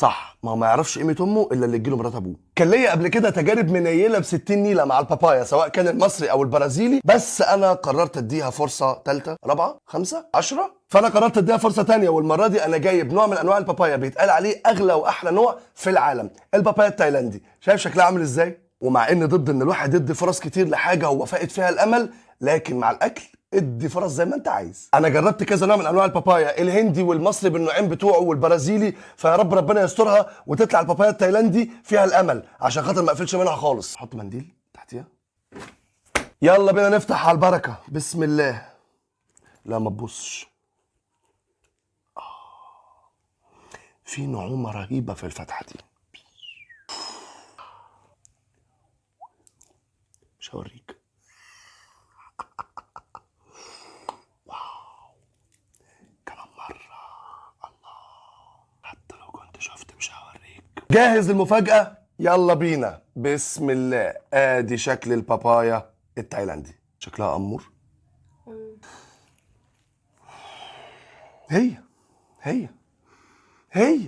صح، ما هو ما يعرفش قيمه امه الا اللي تجيله مرات ابوه. كان ليا قبل كده تجارب منيله ب 60 نيله مع البابايا، سواء كان المصري او البرازيلي، بس انا قررت اديها فرصه ثالثه رابعه خمسه 10. فانا قررت اديها فرصه ثانيه، والمره دي انا جايب نوع من انواع البابايا بيتقال عليه اغلى واحلى نوع في العالم، البابايا التايلاندي. شايف شكلها عامل ازاي؟ ومع ان ضد ان الواحد يدي فرص كتير لحاجه هو فاقد فيها الامل، لكن مع الاكل ادي فرص زي ما انت عايز. انا جربت كذا نوع من انواع البابايا، الهندي والمصري بالنوعين بتوعه والبرازيلي، فيا رب ربنا يسترها وتطلع البابايا التايلاندي فيها الامل، عشان خاطر ما اقفلش منها خالص. حط منديل تحتيها. يلا بينا نفتح على البركه، بسم الله. لا ما تبصش. في نعومه رهيبه في الفتحه دي. مش هوريك. حتى لو كنت شفت مش هوريك. جاهز للمفاجأة؟ يلا بينا. بسم الله. ادي شكل البابايا التايلاندي. شكلها أمور. هي هي هي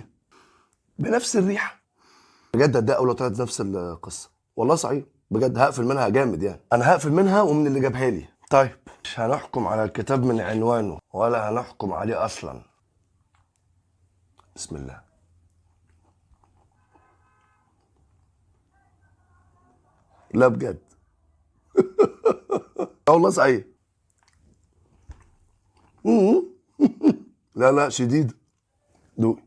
بنفس الريحة. بجد ده أول طلعت نفس القصة. والله صحيح بجد هقفل منها جامد، يعني أنا هقفل منها ومن اللي جابها لي. طيب مش هنحكم على الكتاب من عنوانه ولا هنحكم عليه أصلا. بسم الله. لا بجد. والله صحيح. لا لا شديد. دوقي.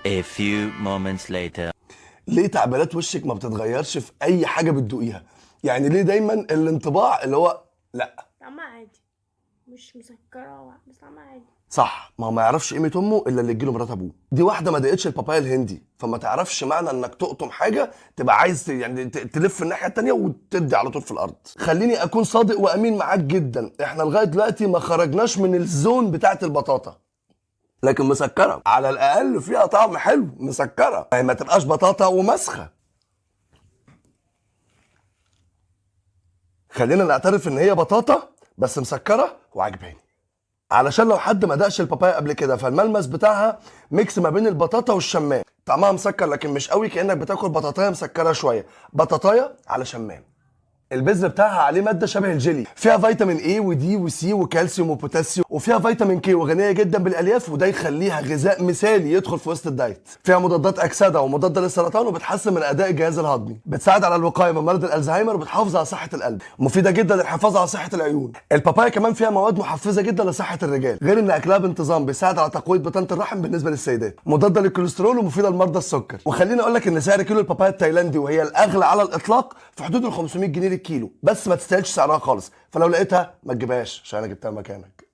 A few moments later. ليه تعبيرات وشك ما بتتغيرش في اي حاجه بتدوقيها؟ يعني ليه دايما الانطباع اللي هو لا؟ طعمها عادي، مش مسكرة بس طعمها عادي. صح، ما هو ما يعرفش قيمه امه الا اللي تجيله مرات ابوه. دي واحده ما دقتش البابايا الهندي، فما تعرفش معنى انك تقطم حاجه تبقى عايز يعني تلف الناحيه التانيه وتدي على طول في الارض. خليني اكون صادق وامين معاك جدا، احنا لغايه دلوقتي ما خرجناش من الزون بتاعه البطاطا، لكن مسكره على الاقل فيها طعم حلو. مسكره يعني ما تبقاش بطاطا ومسخه. خلينا نعترف ان هي بطاطا بس مسكره وعجباني، علشان لو حد ما دقش البابايا قبل كده فالملمس بتاعها ميكس ما بين البطاطا والشمام. طعمها مسكر لكن مش قوي، كانك بتاكل بطاطايه مسكره شويه، بطاطايه على شمام. البذر بتاعها عليه ماده شبه الجيلي، فيها فيتامين اي ودي وسي وكالسيوم وبوتاسيوم، وفيها فيتامين كي وغنيه جدا بالالياف، وده يخليها غذاء مثالي يدخل في وسط الدايت. فيها مضادات اكسده ومضاده للسرطان، وبتحسن من اداء الجهاز الهضمي، بتساعد على الوقايه من مرض الالزهايمر، وبتحافظ على صحه القلب، مفيده جدا للحفاظ على صحه العيون. البابايا كمان فيها مواد محفزه جدا لصحه الرجال، غير ان اكلها بانتظام بيساعد على تقويه بطانه الرحم بالنسبه للسيدات، مضاده للكوليسترول ومفيده لمرضى السكر. وخليني اقول لك ان سعر كيلو البابايا التايلاندي، وهي الاغلى على الاطلاق، في حدود ال 500 جنيه للكيلو، بس ما تستاهلش سعرها خالص. فلو لقيتها ما تجيبهاش عشان انا جبتها مكانك.